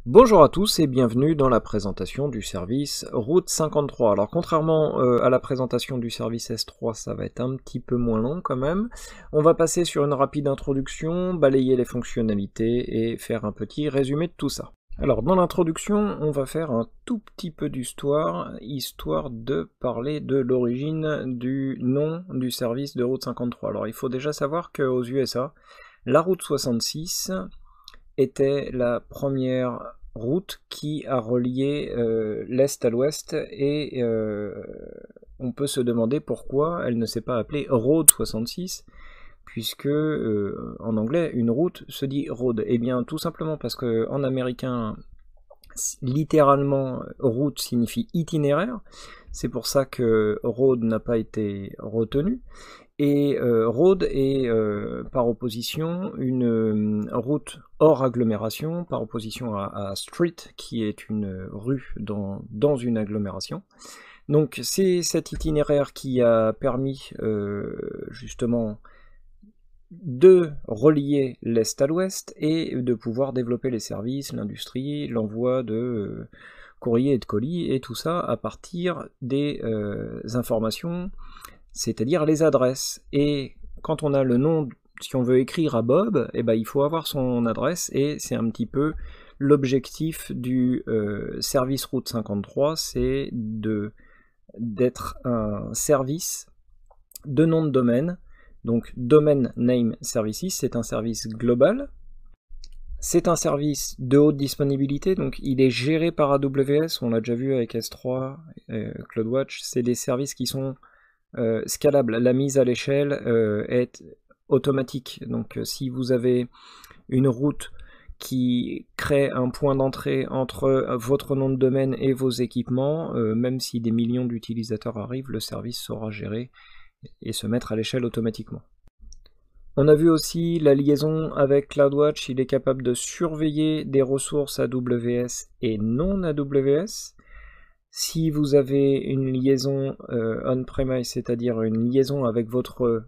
Bonjour à tous et bienvenue dans la présentation du service Route 53. Alors contrairement à la présentation du service S3, ça va être un petit peu moins long quand même. On va passer sur une rapide introduction, balayer les fonctionnalités et faire un petit résumé de tout ça. Alors dans l'introduction, on va faire un tout petit peu d'histoire, histoire de parler de l'origine du nom du service de Route 53. Alors il faut déjà savoir qu'aux USA, la Route 66 était la première route qui a relié l'Est à l'Ouest et on peut se demander pourquoi elle ne s'est pas appelée Road 66 puisque en anglais une route se dit road. Eh bien tout simplement parce que en américain littéralement route signifie itinéraire, c'est pour ça que road n'a pas été retenu. Et road est par opposition une route hors agglomération, par opposition à street qui est une rue dans une agglomération. Donc c'est cet itinéraire qui a permis justement de relier l'Est à l'Ouest et de pouvoir développer les services, l'industrie, l'envoi de courrier et de colis et tout ça à partir des informations, c'est-à-dire les adresses. Et quand on a le nom, si on veut écrire à Bob, eh ben, il faut avoir son adresse, et c'est un petit peu l'objectif du service Route 53, c'est d'être un service de nom de domaine. Donc Domain Name Services, c'est un service global. C'est un service de haute disponibilité, donc il est géré par AWS, on l'a déjà vu avec S3, CloudWatch, c'est des services qui sont scalable, la mise à l'échelle est automatique. Donc si vous avez une route qui crée un point d'entrée entre votre nom de domaine et vos équipements, même si des millions d'utilisateurs arrivent, le service saura gérer et se mettre à l'échelle automatiquement. On a vu aussi la liaison avec CloudWatch, il est capable de surveiller des ressources AWS et non AWS. Si vous avez une liaison on-premise, c'est-à-dire une liaison avec votre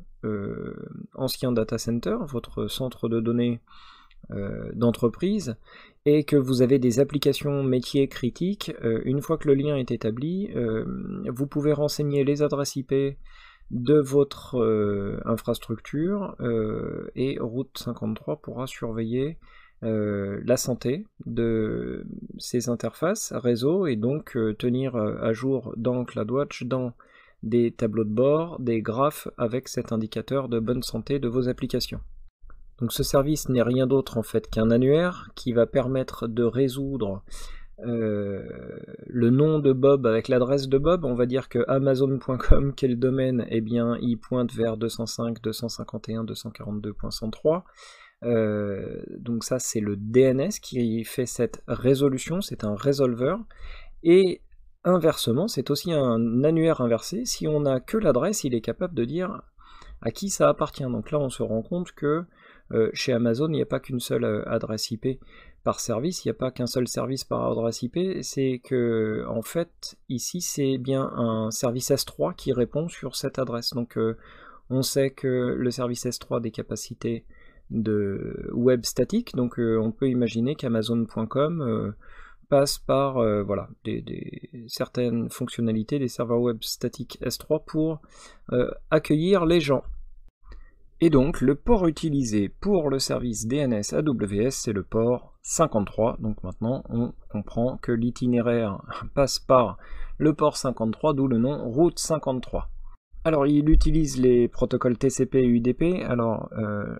ancien data center, votre centre de données d'entreprise, et que vous avez des applications métiers critiques, une fois que le lien est établi, vous pouvez renseigner les adresses IP de votre infrastructure et Route 53 pourra surveiller la santé de ces interfaces réseau et donc tenir à jour dans CloudWatch, dans des tableaux de bord, des graphes avec cet indicateur de bonne santé de vos applications. Donc ce service n'est rien d'autre en fait qu'un annuaire qui va permettre de résoudre le nom de Bob avec l'adresse de Bob. On va dire que Amazon.com, qui est le domaine, eh bien, il pointe vers 205, 251, 242.103. Donc ça c'est le DNS qui fait cette résolution, c'est un résolver, et inversement c'est aussi un annuaire inversé. Si on n'a que l'adresse, il est capable de dire à qui ça appartient. Donc là on se rend compte que chez Amazon il n'y a pas qu'une seule adresse IP par service, il n'y a pas qu'un seul service par adresse IP, c'est que en fait ici c'est bien un service S3 qui répond sur cette adresse. Donc on sait que le service S3 a des capacités de web statique, donc on peut imaginer qu'Amazon.com passe par voilà, certaines fonctionnalités des serveurs web statiques S3 pour accueillir les gens. Et donc le port utilisé pour le service DNS AWS, c'est le port 53. Donc maintenant on comprend que l'itinéraire passe par le port 53, d'où le nom Route 53. Alors il utilise les protocoles TCP et UDP. Alors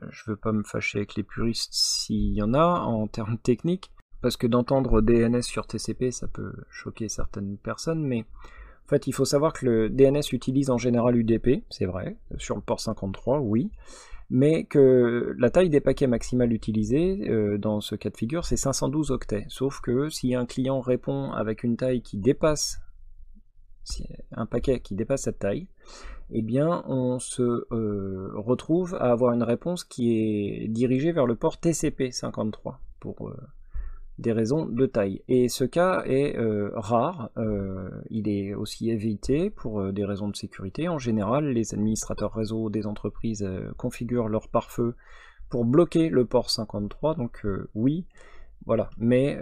je veux pas me fâcher avec les puristes s'il y en a en termes techniques, parce que d'entendre DNS sur TCP ça peut choquer certaines personnes, mais en fait il faut savoir que le DNS utilise en général UDP, c'est vrai, sur le port 53, oui, mais que la taille des paquets maximales utilisés dans ce cas de figure c'est 512 octets, sauf que si un client répond avec une taille qui dépasse, un paquet qui dépasse cette taille, eh bien on se retrouve à avoir une réponse qui est dirigée vers le port TCP 53 pour des raisons de taille. Et ce cas est rare, il est aussi évité pour des raisons de sécurité. En général, les administrateurs réseau des entreprises configurent leur pare-feu pour bloquer le port 53, donc oui, voilà, mais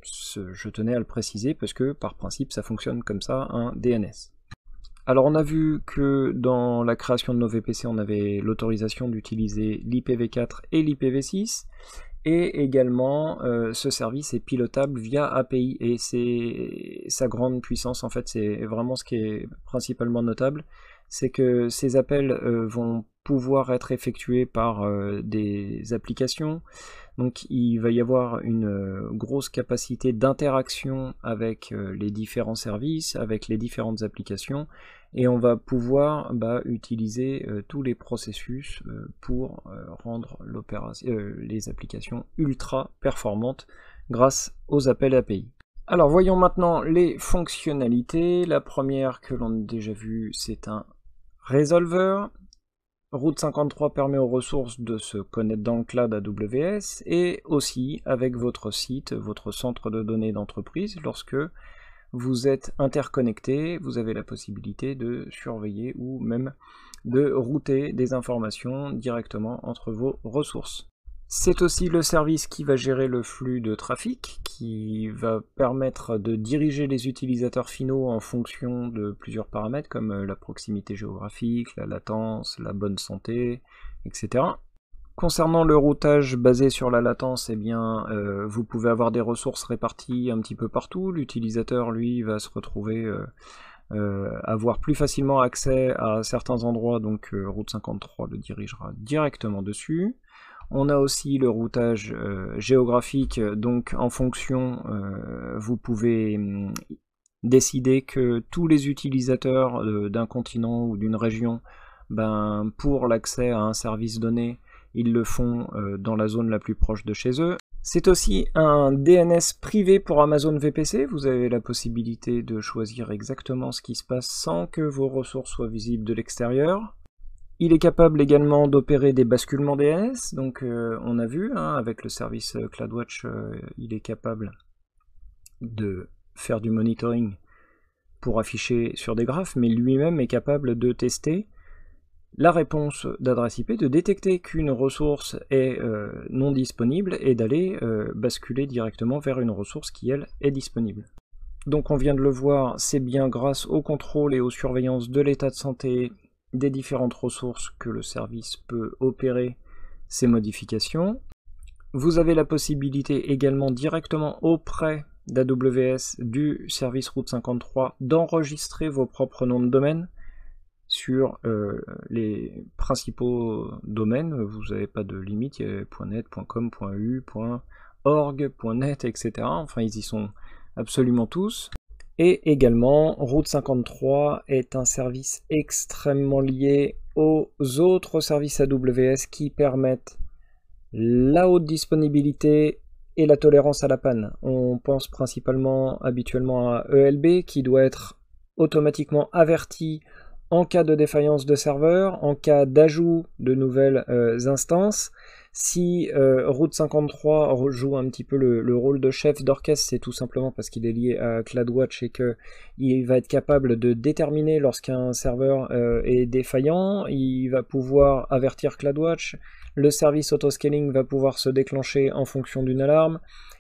Je tenais à le préciser parce que par principe ça fonctionne comme ça, un DNS. Alors on a vu que dans la création de nos VPC on avait l'autorisation d'utiliser l'IPv4 et l'IPv6, et également ce service est pilotable via API, et c'est sa grande puissance en fait, c'est vraiment ce qui est principalement notable, c'est que ces appels vont pouvoir être effectués par des applications, donc il va y avoir une grosse capacité d'interaction avec les différents services, avec les différentes applications, et on va pouvoir utiliser tous les processus pour rendre les applications ultra performantes grâce aux appels API. Alors voyons maintenant les fonctionnalités. La première que l'on a déjà vue, c'est un résolveur. Route 53 permet aux ressources de se connecter dans le cloud AWS et aussi avec votre site, votre centre de données d'entreprise. Lorsque vous êtes interconnecté, vous avez la possibilité de surveiller ou même de router des informations directement entre vos ressources. C'est aussi le service qui va gérer le flux de trafic, qui va permettre de diriger les utilisateurs finaux en fonction de plusieurs paramètres comme la proximité géographique, la latence, la bonne santé, etc. Concernant le routage basé sur la latence, eh bien, vous pouvez avoir des ressources réparties un petit peu partout. L'utilisateur, lui, va se retrouver avoir plus facilement accès à certains endroits, donc Route 53 le dirigera directement dessus. On a aussi le routage géographique, donc en fonction, vous pouvez décider que tous les utilisateurs d'un continent ou d'une région, pour l'accès à un service donné, ils le font dans la zone la plus proche de chez eux. C'est aussi un DNS privé pour Amazon VPC, vous avez la possibilité de choisir exactement ce qui se passe sans que vos ressources soient visibles de l'extérieur. Il est capable également d'opérer des basculements DNS, donc on a vu, avec le service CloudWatch, il est capable de faire du monitoring pour afficher sur des graphes, mais lui-même est capable de tester la réponse d'adresse IP, de détecter qu'une ressource est non disponible et d'aller basculer directement vers une ressource qui, elle, est disponible. Donc on vient de le voir, c'est bien grâce au contrôle et aux surveillances de l'état de santé des différentes ressources que le service peut opérer ces modifications. Vous avez la possibilité également directement auprès d'AWS du service Route 53 d'enregistrer vos propres noms de domaine sur les principaux domaines. Vous n'avez pas de limite, il y a .net, .com, .eu, .org, .net, etc. Enfin, ils y sont absolument tous. Et également, Route 53 est un service extrêmement lié aux autres services AWS qui permettent la haute disponibilité et la tolérance à la panne. On pense principalement habituellement à ELB qui doit être automatiquement averti en cas de défaillance de serveur, en cas d'ajout de nouvelles instances. Si Route 53 joue un petit peu le rôle de chef d'orchestre, c'est tout simplement parce qu'il est lié à CloudWatch et qu'il va être capable de déterminer lorsqu'un serveur est défaillant, il va pouvoir avertir CloudWatch, le service autoscaling va pouvoir se déclencher en fonction d'une alarme,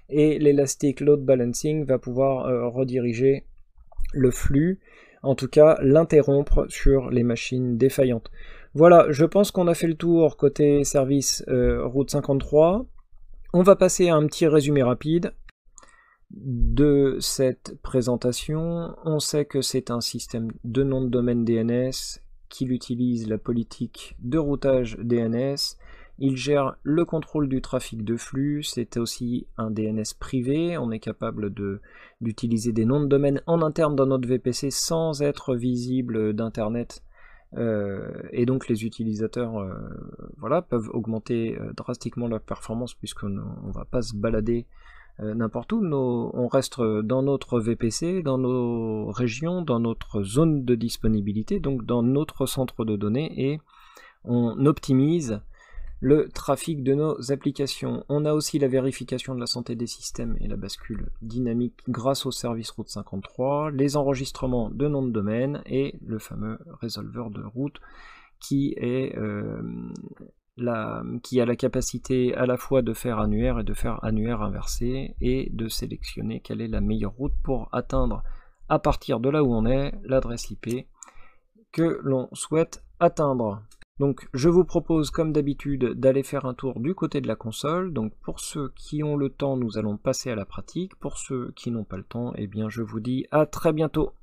et l'Elastic Load Balancing va pouvoir rediriger le flux, en tout cas l'interrompre sur les machines défaillantes. Voilà, je pense qu'on a fait le tour côté service Route 53. On va passer à un petit résumé rapide de cette présentation. On sait que c'est un système de nom de domaine DNS, qu'il utilise la politique de routage DNS. Il gère le contrôle du trafic de flux, c'est aussi un DNS privé, on est capable d'utiliser des noms de domaine en interne dans notre VPC sans être visible d'Internet. Et donc les utilisateurs peuvent augmenter drastiquement leur performance puisqu'on ne va pas se balader n'importe où. On reste dans notre VPC, dans nos régions, dans notre zone de disponibilité, donc dans notre centre de données, et on optimise le trafic de nos applications. On a aussi la vérification de la santé des systèmes et la bascule dynamique grâce au service Route 53, les enregistrements de noms de domaine et le fameux résolveur de route qui est qui a la capacité à la fois de faire annuaire et de faire annuaire inversé, et de sélectionner quelle est la meilleure route pour atteindre, à partir de là où on est, l'adresse IP que l'on souhaite atteindre. Donc je vous propose comme d'habitude d'aller faire un tour du côté de la console. Donc pour ceux qui ont le temps, nous allons passer à la pratique. Pour ceux qui n'ont pas le temps, eh bien je vous dis à très bientôt.